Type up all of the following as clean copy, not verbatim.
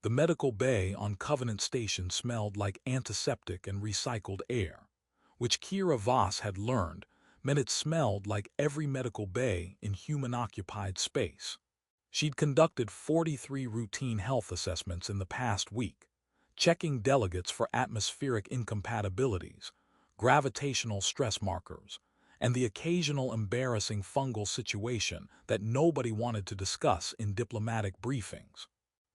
The medical bay on Covenant Station smelled like antiseptic and recycled air, which Kira Voss had learned meant it smelled like every medical bay in human-occupied space. She'd conducted 43 routine health assessments in the past week, checking delegates for atmospheric incompatibilities, gravitational stress markers, and the occasional embarrassing fungal situation that nobody wanted to discuss in diplomatic briefings.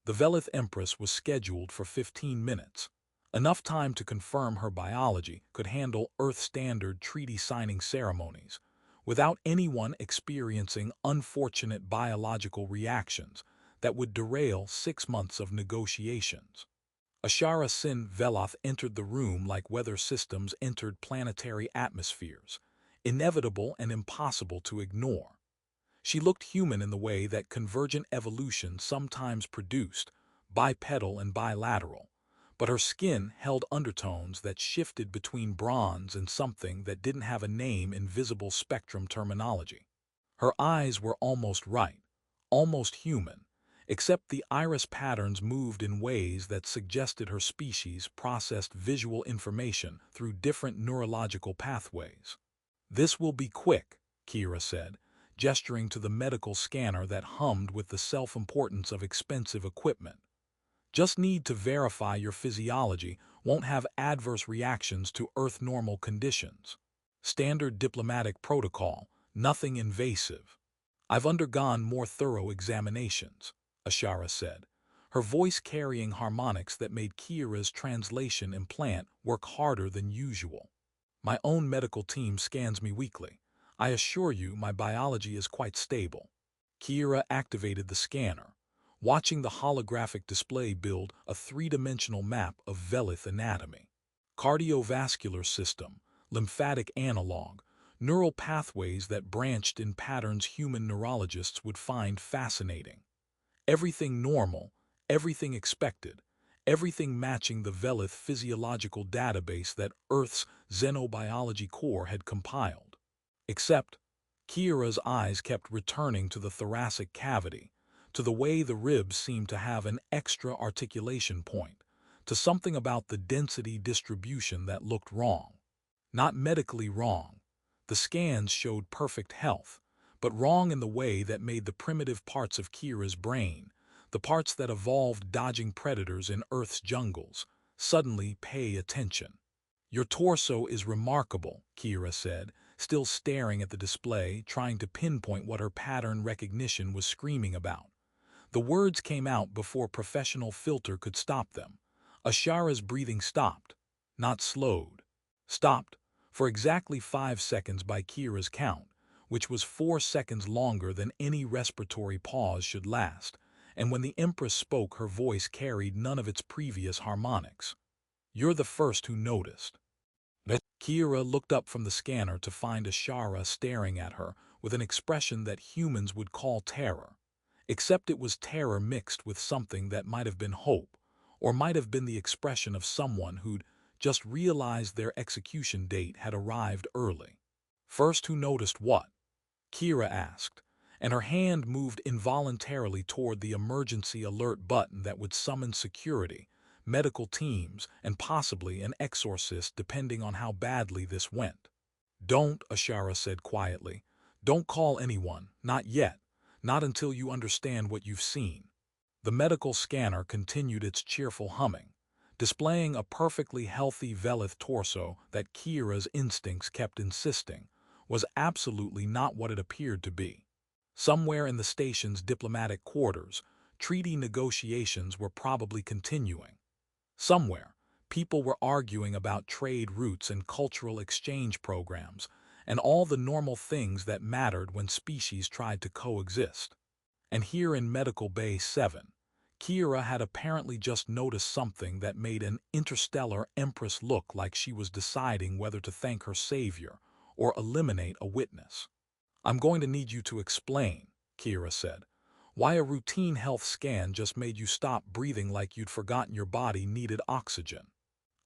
The Velith Empress was scheduled for 15 minutes, enough time to confirm her biology could handle Earth-standard treaty-signing ceremonies, without anyone experiencing unfortunate biological reactions that would derail 6 months of negotiations. Ashara Sin Veloth entered the room like weather systems entered planetary atmospheres, inevitable and impossible to ignore. She looked human in the way that convergent evolution sometimes produced, bipedal and bilateral, but her skin held undertones that shifted between bronze and something that didn't have a name in visible spectrum terminology. Her eyes were almost right, almost human, except the iris patterns moved in ways that suggested her species processed visual information through different neurological pathways. "This will be quick," Kira said, gesturing to the medical scanner that hummed with the self-importance of expensive equipment. "Just need to verify your physiology won't have adverse reactions to Earth-normal conditions. Standard diplomatic protocol, nothing invasive." "I've undergone more thorough examinations," Ashara said, her voice carrying harmonics that made Kira's translation implant work harder than usual. "My own medical team scans me weekly. I assure you my biology is quite stable." Kira activated the scanner, watching the holographic display build a three-dimensional map of Velith anatomy. Cardiovascular system, lymphatic analog, neural pathways that branched in patterns human neurologists would find fascinating. Everything normal, everything expected, everything matching the Velith physiological database that Earth's Xenobiology Core had compiled. Except, Kira's eyes kept returning to the thoracic cavity, to the way the ribs seemed to have an extra articulation point, to something about the density distribution that looked wrong. Not medically wrong. The scans showed perfect health, but wrong in the way that made the primitive parts of Kira's brain, the parts that evolved dodging predators in Earth's jungles, suddenly pay attention. "Your torso is remarkable," Kira said, still staring at the display, trying to pinpoint what her pattern recognition was screaming about. The words came out before professional filter could stop them. Ashara's breathing stopped, not slowed. Stopped, for exactly 5 seconds by Kira's count, which was 4 seconds longer than any respiratory pause should last, and when the Empress spoke her voice carried none of its previous harmonics. "You're the first who noticed." Kira looked up from the scanner to find Ashara staring at her with an expression that humans would call terror, except it was terror mixed with something that might have been hope, or might have been the expression of someone who'd just realized their execution date had arrived early. "First who noticed what?" Kira asked, and her hand moved involuntarily toward the emergency alert button that would summon security, medical teams, and possibly an exorcist depending on how badly this went. "Don't," Ashara said quietly. "Don't call anyone, not yet, not until you understand what you've seen." The medical scanner continued its cheerful humming, displaying a perfectly healthy Velith torso that Kira's instincts kept insisting was absolutely not what it appeared to be. Somewhere in the station's diplomatic quarters, treaty negotiations were probably continuing. Somewhere, people were arguing about trade routes and cultural exchange programs, and all the normal things that mattered when species tried to coexist. And here in Medical Bay 7, Kira had apparently just noticed something that made an interstellar Empress look like she was deciding whether to thank her savior or eliminate a witness. "I'm going to need you to explain," Kira said, "why a routine health scan just made you stop breathing like you'd forgotten your body needed oxygen."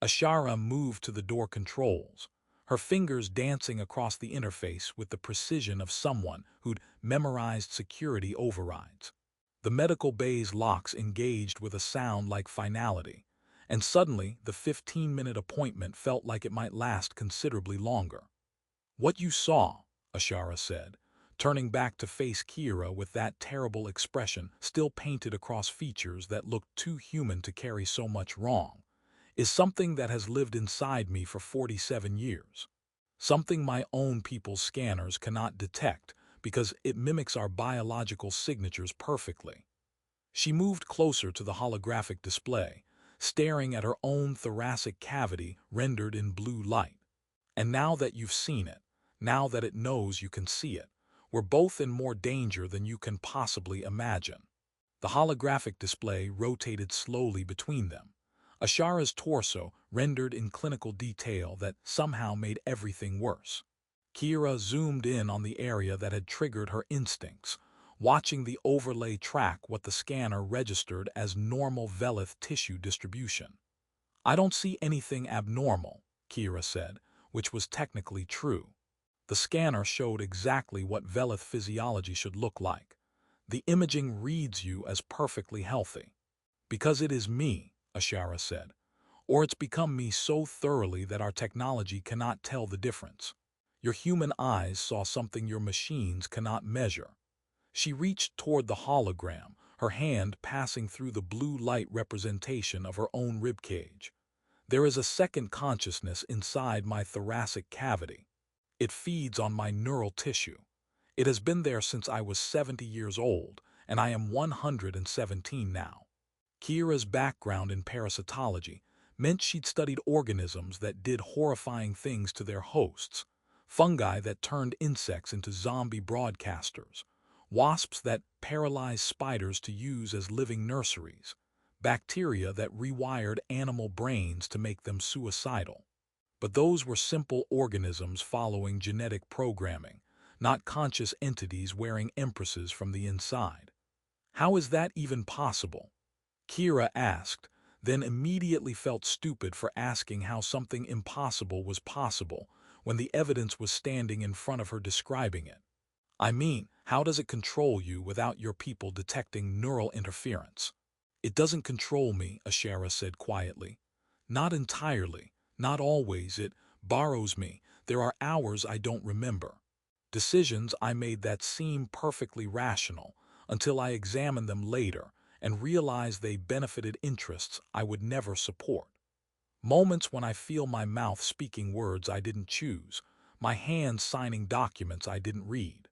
Ashara moved to the door controls, her fingers dancing across the interface with the precision of someone who'd memorized security overrides. The medical bay's locks engaged with a sound like finality, and suddenly the 15-minute appointment felt like it might last considerably longer. "What you saw," Ashara said, turning back to face Kira with that terrible expression still painted across features that looked too human to carry so much wrong, "is something that has lived inside me for 47 years. Something my own people's scanners cannot detect because it mimics our biological signatures perfectly." She moved closer to the holographic display, staring at her own thoracic cavity rendered in blue light. "And now that you've seen it, now that it knows you can see it, we're both in more danger than you can possibly imagine." The holographic display rotated slowly between them, Ashara's torso rendered in clinical detail that somehow made everything worse. Kira zoomed in on the area that had triggered her instincts, watching the overlay track what the scanner registered as normal velith tissue distribution. "I don't see anything abnormal," Kira said, which was technically true. The scanner showed exactly what velith physiology should look like. "The imaging reads you as perfectly healthy." "Because it is me," Ashara said, "or it's become me so thoroughly that our technology cannot tell the difference. Your human eyes saw something your machines cannot measure." She reached toward the hologram, her hand passing through the blue light representation of her own ribcage. "There is a second consciousness inside my thoracic cavity. It feeds on my neural tissue. It has been there since I was 70 years old, and I am 117 now." Kira's background in parasitology meant she'd studied organisms that did horrifying things to their hosts, fungi that turned insects into zombie broadcasters, wasps that paralyzed spiders to use as living nurseries, bacteria that rewired animal brains to make them suicidal. But those were simple organisms following genetic programming, not conscious entities wearing empresses from the inside. "How is that even possible?" Kira asked, then immediately felt stupid for asking how something impossible was possible when the evidence was standing in front of her describing it. "I mean, how does it control you without your people detecting neural interference?" "It doesn't control me," Ashara said quietly. "Not entirely, not always. It borrows me. There are hours I don't remember. Decisions I made that seem perfectly rational until I examine them later and realize they benefited interests I would never support. Moments when I feel my mouth speaking words I didn't choose, my hands signing documents I didn't read."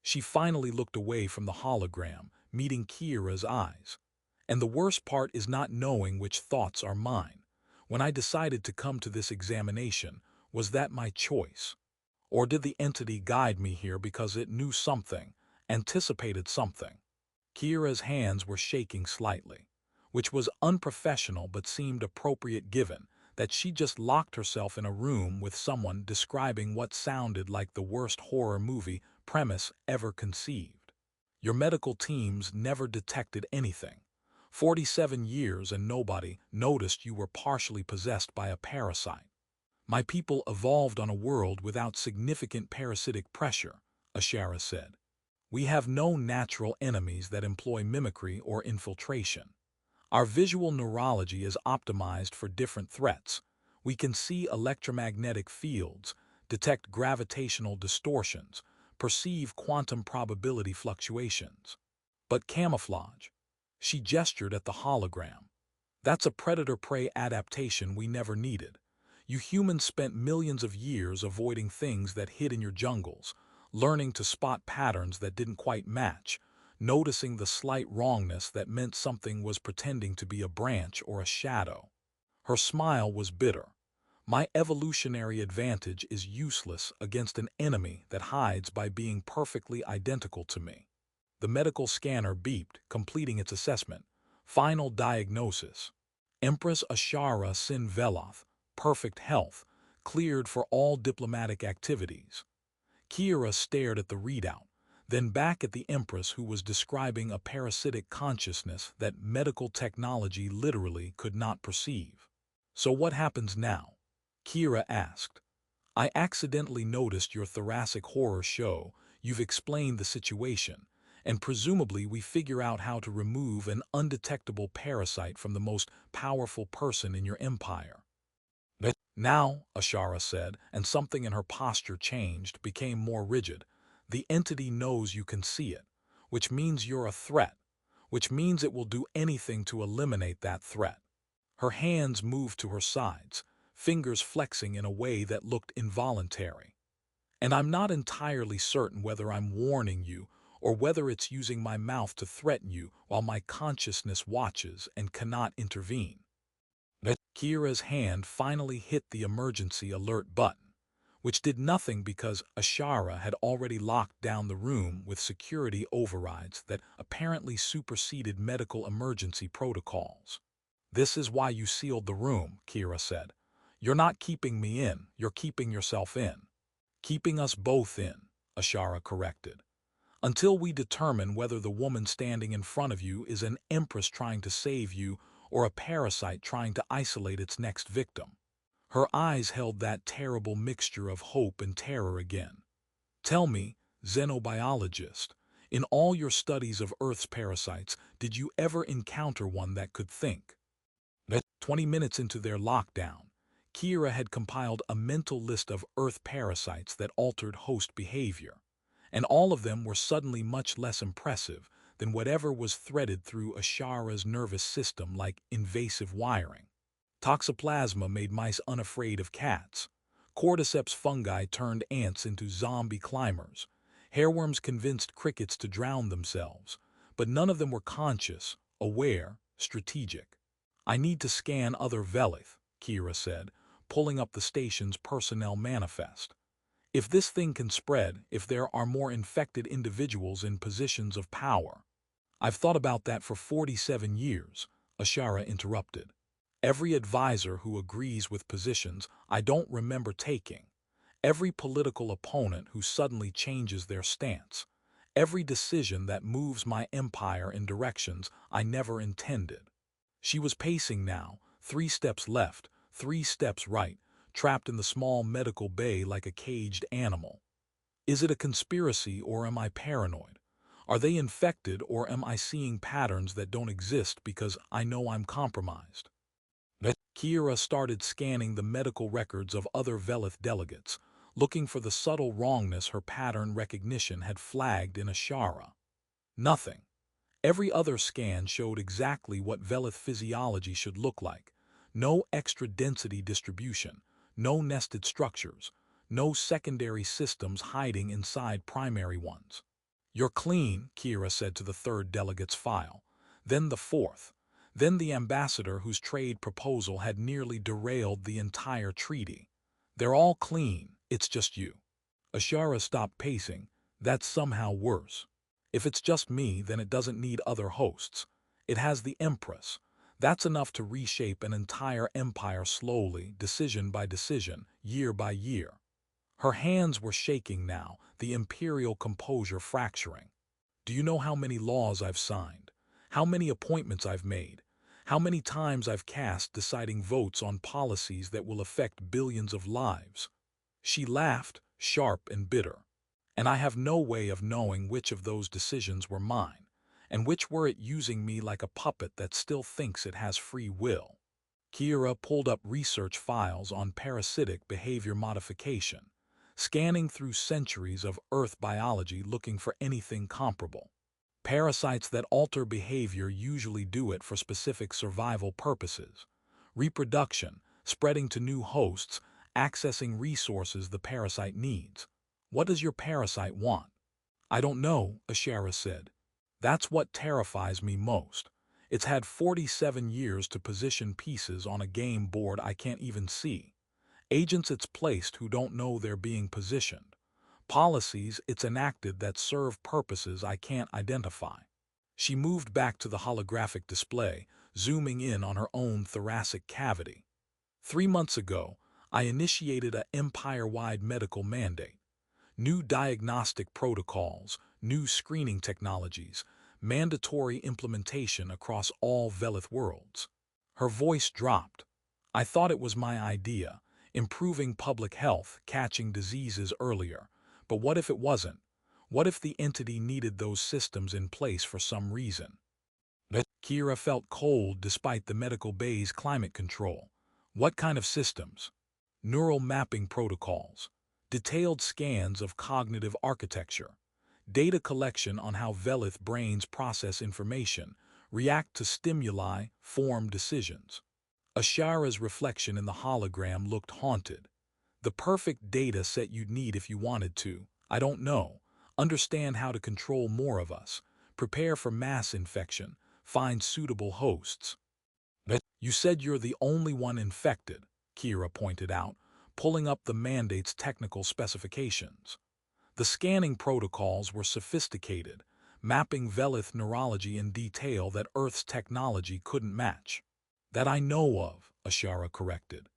She finally looked away from the hologram, meeting Kira's eyes. "And the worst part is not knowing which thoughts are mine. When I decided to come to this examination, was that my choice? Or did the entity guide me here because it knew something, anticipated something?" Kira's hands were shaking slightly, which was unprofessional but seemed appropriate given that she just locked herself in a room with someone describing what sounded like the worst horror movie premise ever conceived. "Your medical teams never detected anything. 47 years and nobody noticed you were partially possessed by a parasite. My people evolved on a world without significant parasitic pressure," Ashara said. "We have no natural enemies that employ mimicry or infiltration. Our visual neurology is optimized for different threats. We can see electromagnetic fields, detect gravitational distortions, perceive quantum probability fluctuations. But camouflage," she gestured at the hologram, "that's a predator-prey adaptation we never needed. You humans spent millions of years avoiding things that hid in your jungles, learning to spot patterns that didn't quite match, noticing the slight wrongness that meant something was pretending to be a branch or a shadow." Her smile was bitter. "My evolutionary advantage is useless against an enemy that hides by being perfectly identical to me." The medical scanner beeped, completing its assessment. "Final diagnosis. Empress Ashara Sin Veloth, perfect health, cleared for all diplomatic activities." Kira stared at the readout, then back at the Empress who was describing a parasitic consciousness that medical technology literally could not perceive. "So what happens now?" Kira asked. "I accidentally noticed your thoracic horror show, you've explained the situation, and presumably we figure out how to remove an undetectable parasite from the most powerful person in your empire. Now, Ashara said, and something in her posture changed, became more rigid. The entity knows you can see it, which means you're a threat, which means it will do anything to eliminate that threat. Her hands moved to her sides, fingers flexing in a way that looked involuntary. And I'm not entirely certain whether I'm warning you or whether it's using my mouth to threaten you while my consciousness watches and cannot intervene. Kira's hand finally hit the emergency alert button, which did nothing because Ashara had already locked down the room with security overrides that apparently superseded medical emergency protocols. "This is why you sealed the room," Kira said. "You're not keeping me in, you're keeping yourself in." "Keeping us both in," Ashara corrected. "Until we determine whether the woman standing in front of you is an empress trying to save you or a parasite trying to isolate its next victim." Her eyes held that terrible mixture of hope and terror again. "Tell me, Xenobiologist, in all your studies of Earth's parasites, did you ever encounter one that could think?" 20 minutes into their lockdown, Kira had compiled a mental list of Earth parasites that altered host behavior, and all of them were suddenly much less impressive than whatever was threaded through Ashara's nervous system like invasive wiring. Toxoplasma made mice unafraid of cats. Cordyceps fungi turned ants into zombie climbers. Hairworms convinced crickets to drown themselves, but none of them were conscious, aware, strategic. "I need to scan other Velith," Kira said, pulling up the station's personnel manifest. "If this thing can spread, if there are more infected individuals in positions of power." "I've thought about that for 47 years, Ashara interrupted. "Every advisor who agrees with positions I don't remember taking. Every political opponent who suddenly changes their stance. Every decision that moves my empire in directions I never intended." She was pacing now, 3 steps left, 3 steps right, trapped in the small medical bay like a caged animal. "Is it a conspiracy or am I paranoid? Are they infected or am I seeing patterns that don't exist because I know I'm compromised?" Kira started scanning the medical records of other Velith delegates, looking for the subtle wrongness her pattern recognition had flagged in Ashara. Nothing. Every other scan showed exactly what Velith physiology should look like. No extra density distribution, no nested structures, no secondary systems hiding inside primary ones. "You're clean," Kira said to the 3rd delegate's file, then the 4th, then the ambassador whose trade proposal had nearly derailed the entire treaty. "They're all clean, it's just you." Ashara stopped pacing. "That's somehow worse. If it's just me, then it doesn't need other hosts. It has the Empress. That's enough to reshape an entire empire slowly, decision by decision, year by year." Her hands were shaking now, the imperial composure fracturing. "Do you know how many laws I've signed? How many appointments I've made? How many times I've cast deciding votes on policies that will affect billions of lives?" She laughed, sharp and bitter. "And I have no way of knowing which of those decisions were mine, and which were it using me like a puppet that still thinks it has free will." Kira pulled up research files on parasitic behavior modification, scanning through centuries of Earth biology looking for anything comparable. Parasites that alter behavior usually do it for specific survival purposes. Reproduction, spreading to new hosts, accessing resources the parasite needs. "What does your parasite want?" "I don't know," Ashara said. "That's what terrifies me most. It's had 47 years to position pieces on a game board I can't even see. Agents it's placed who don't know they're being positioned. Policies it's enacted that serve purposes I can't identify." She moved back to the holographic display, zooming in on her own thoracic cavity. 3 months ago, I initiated an empire-wide medical mandate. New diagnostic protocols, new screening technologies, mandatory implementation across all Velith worlds. Her voice dropped. "I thought it was my idea, improving public health, catching diseases earlier. But what if it wasn't? What if the entity needed those systems in place for some reason? Kira felt cold despite the medical bay's climate control. What kind of systems? Neural mapping protocols, detailed scans of cognitive architecture, data collection on how Velith brains process information, react to stimuli, form decisions. Ashara's reflection in the hologram looked haunted. The perfect data set you'd need if you wanted to, I don't know, understand how to control more of us, prepare for mass infection, find suitable hosts. But you said you're the only one infected, Kira pointed out, pulling up the mandate's technical specifications. The scanning protocols were sophisticated, mapping Velith neurology in detail that Earth's technology couldn't match. That I know of, Ashara corrected.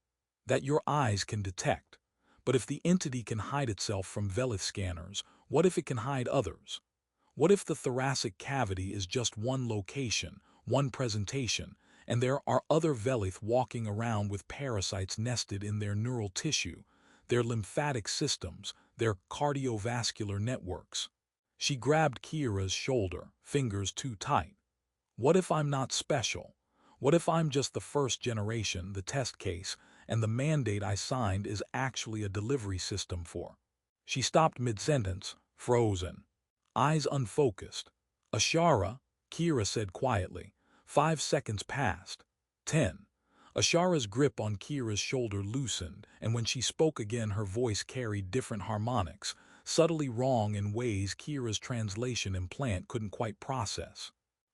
That your eyes can detect. But if the entity can hide itself from Velith scanners, what if it can hide others? What if the thoracic cavity is just one location, one presentation, and there are other Velith walking around with parasites nested in their neural tissue, their lymphatic systems, their cardiovascular networks? She grabbed Kira's shoulder, fingers too tight. What if I'm not special? What if I'm just the first generation, the test case, and the mandate I signed is actually a delivery system for? She stopped mid-sentence, frozen, eyes unfocused. Ashara, Kira said quietly. 5 seconds passed. 10. Ashara's grip on Kira's shoulder loosened, and when she spoke again her voice carried different harmonics, subtly wrong in ways Kira's translation implant couldn't quite process.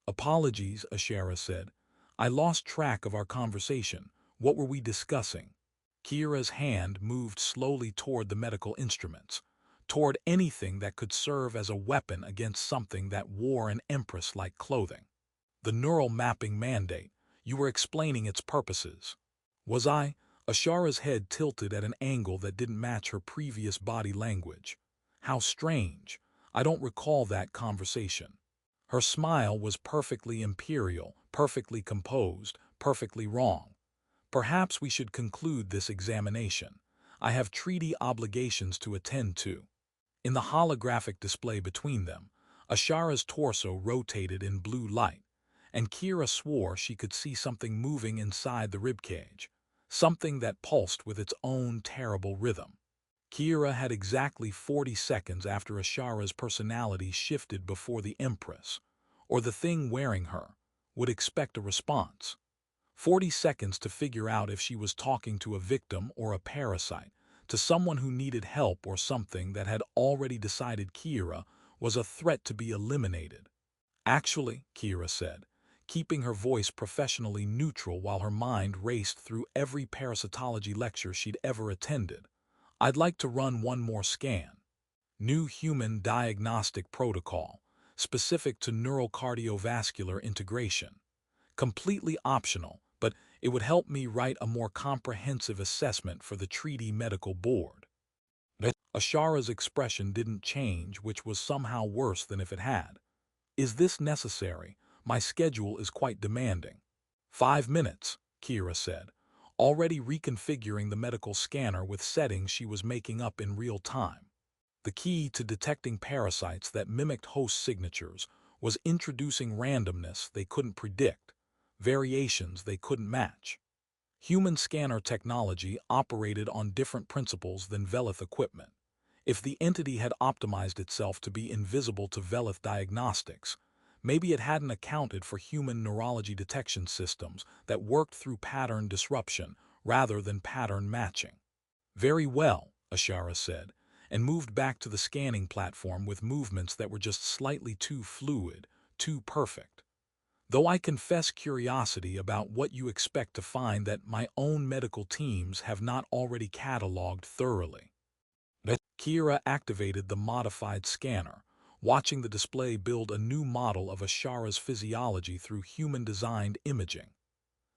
Apologies, Ashara said. I lost track of our conversation. What were we discussing? Kira's hand moved slowly toward the medical instruments, toward anything that could serve as a weapon against something that wore an Empress-like clothing. The neural mapping mandate. You were explaining its purposes. Was I? Ashara's head tilted at an angle that didn't match her previous body language. How strange. I don't recall that conversation. Her smile was perfectly imperial, perfectly composed, perfectly wrong. Perhaps we should conclude this examination. I have treaty obligations to attend to. In the holographic display between them, Ashara's torso rotated in blue light, and Kira swore she could see something moving inside the ribcage, something that pulsed with its own terrible rhythm. Kira had exactly 40 seconds after Ashara's personality shifted before the Empress, or the thing wearing her, would expect a response. 40 seconds to figure out if she was talking to a victim or a parasite, to someone who needed help or something that had already decided Kira was a threat to be eliminated. Actually, Kira said, keeping her voice professionally neutral while her mind raced through every parasitology lecture she'd ever attended, I'd like to run one more scan. New human diagnostic protocol, specific to neurocardiovascular integration. Completely optional, but it would help me write a more comprehensive assessment for the treaty medical board. Ashara's expression didn't change, which was somehow worse than if it had. Is this necessary? My schedule is quite demanding. 5 minutes, Kira said, already reconfiguring the medical scanner with settings she was making up in real time. The key to detecting parasites that mimicked host signatures was introducing randomness they couldn't predict, variations they couldn't match. Human scanner technology operated on different principles than Velith equipment. If the entity had optimized itself to be invisible to Velith diagnostics, maybe it hadn't accounted for human neurology detection systems that worked through pattern disruption rather than pattern matching. Very well, Ashara said, and moved back to the scanning platform with movements that were just slightly too fluid, too perfect. Though I confess curiosity about what you expect to find that my own medical teams have not already cataloged thoroughly. Kira activated the modified scanner, watching the display build a new model of Ashara's physiology through human-designed imaging.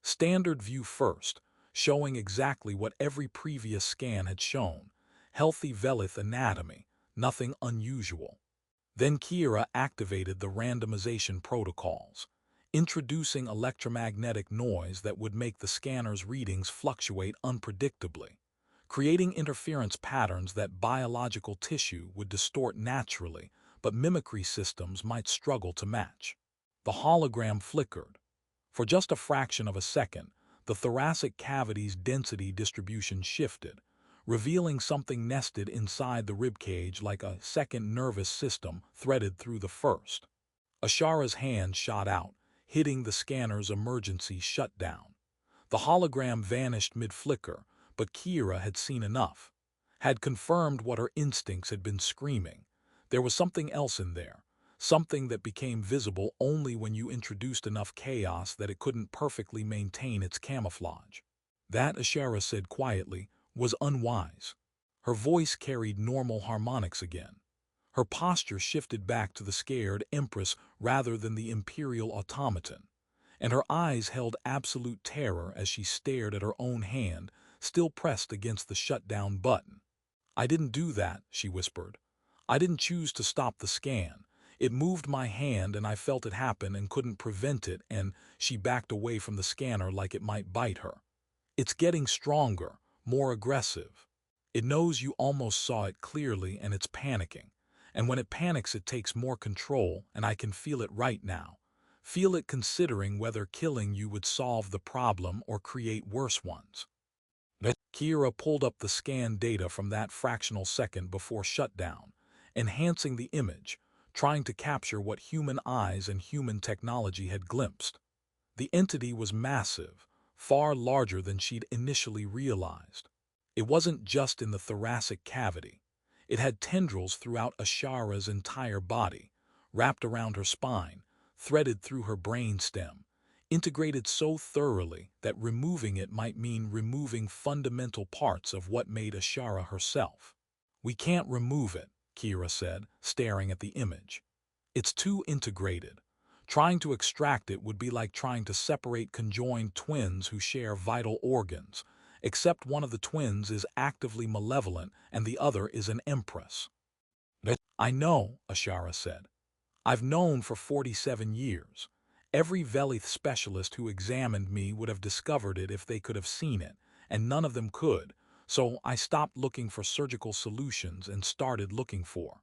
Standard view first, showing exactly what every previous scan had shown, healthy Velith anatomy, nothing unusual. Then Kira activated the randomization protocols, introducing electromagnetic noise that would make the scanner's readings fluctuate unpredictably, creating interference patterns that biological tissue would distort naturally, but mimicry systems might struggle to match. The hologram flickered. For just a fraction of a second, the thoracic cavity's density distribution shifted, revealing something nested inside the ribcage like a second nervous system threaded through the first. Ashara's hand shot out, hitting the scanner's emergency shutdown. The hologram vanished mid-flicker, but Kira had seen enough, had confirmed what her instincts had been screaming. There was something else in there, something that became visible only when you introduced enough chaos that it couldn't perfectly maintain its camouflage. That, Ashara said quietly, was unwise. Her voice carried normal harmonics again. Her posture shifted back to the scared Empress rather than the imperial automaton, and her eyes held absolute terror as she stared at her own hand, still pressed against the shutdown button. "I didn't do that," she whispered. "I didn't choose to stop the scan. It moved my hand and I felt it happen and couldn't prevent it," and she backed away from the scanner like it might bite her. "It's getting stronger, more aggressive. It knows you almost saw it clearly and it's panicking. And when it panics it takes more control, and I can feel it right now. Feel it considering whether killing you would solve the problem or create worse ones." Kira pulled up the scan data from that fractional second before shutdown, enhancing the image, trying to capture what human eyes and human technology had glimpsed. The entity was massive, far larger than she'd initially realized. It wasn't just in the thoracic cavity. It had tendrils throughout Ashara's entire body, wrapped around her spine, threaded through her brainstem, integrated so thoroughly that removing it might mean removing fundamental parts of what made Ashara herself. "We can't remove it," Kira said, staring at the image. "It's too integrated. Trying to extract it would be like trying to separate conjoined twins who share vital organs, except one of the twins is actively malevolent and the other is an empress." "I know," Ashara said. "I've known for 47 years. Every Velith specialist who examined me would have discovered it if they could have seen it, and none of them could, so I stopped looking for surgical solutions and started looking for—"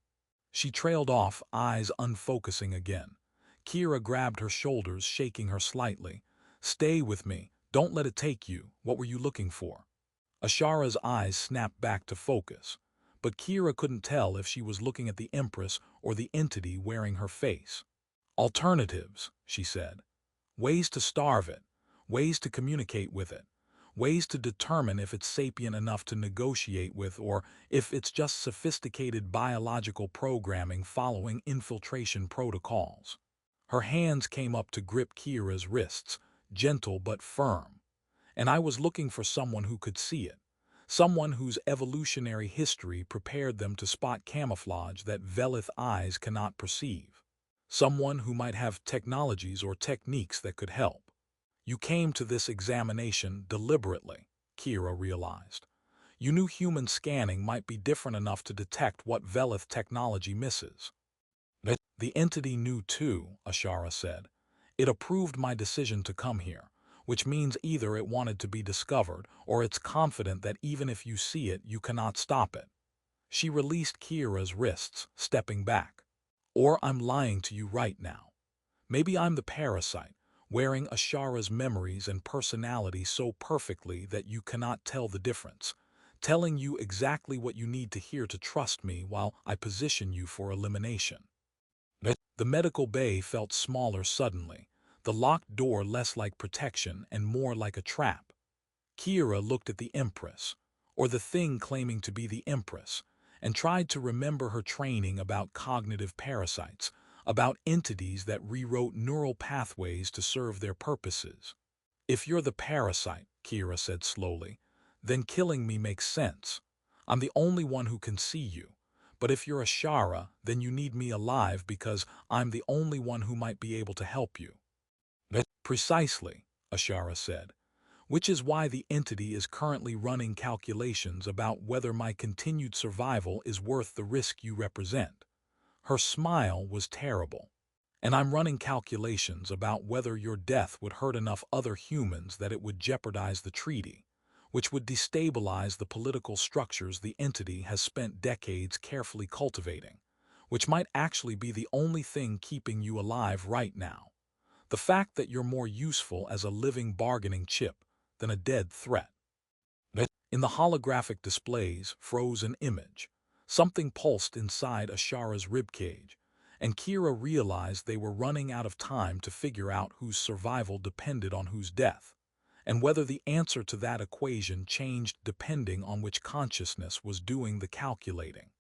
She trailed off, eyes unfocusing again. Kira grabbed her shoulders, shaking her slightly. "Stay with me. Don't let it take you. What were you looking for?" Ashara's eyes snapped back to focus, but Kira couldn't tell if she was looking at the Empress or the entity wearing her face. "Alternatives," she said. "Ways to starve it, ways to communicate with it, ways to determine if it's sapient enough to negotiate with or if it's just sophisticated biological programming following infiltration protocols." Her hands came up to grip Kira's wrists, gentle but firm. "And I was looking for someone who could see it, someone whose evolutionary history prepared them to spot camouflage that Velith eyes cannot perceive. Someone who might have technologies or techniques that could help." "You came to this examination deliberately," Kira realized. "You knew human scanning might be different enough to detect what Velith technology misses." "The entity knew too," Ashara said. "It approved my decision to come here, which means either it wanted to be discovered or it's confident that even if you see it, you cannot stop it." She released Kira's wrists, stepping back. "Or I'm lying to you right now. Maybe I'm the parasite, wearing Ashara's memories and personality so perfectly that you cannot tell the difference, telling you exactly what you need to hear to trust me while I position you for elimination." The medical bay felt smaller suddenly, the locked door less like protection and more like a trap. Kira looked at the Empress, or the thing claiming to be the Empress, and tried to remember her training about cognitive parasites, about entities that rewrote neural pathways to serve their purposes. "If you're the parasite," Kira said slowly, "then killing me makes sense. I'm the only one who can see you. But if you're Ashara, then you need me alive because I'm the only one who might be able to help you." "Precisely," Ashara said. "Which is why the entity is currently running calculations about whether my continued survival is worth the risk you represent." Her smile was terrible. "And I'm running calculations about whether your death would hurt enough other humans that it would jeopardize the treaty, which would destabilize the political structures the entity has spent decades carefully cultivating, which might actually be the only thing keeping you alive right now. The fact that you're more useful as a living bargaining chip than a dead threat. In the holographic displays froze an image. Something pulsed inside Ashara's ribcage, and Kira realized they were running out of time to figure out whose survival depended on whose death, and whether the answer to that equation changed depending on which consciousness was doing the calculating.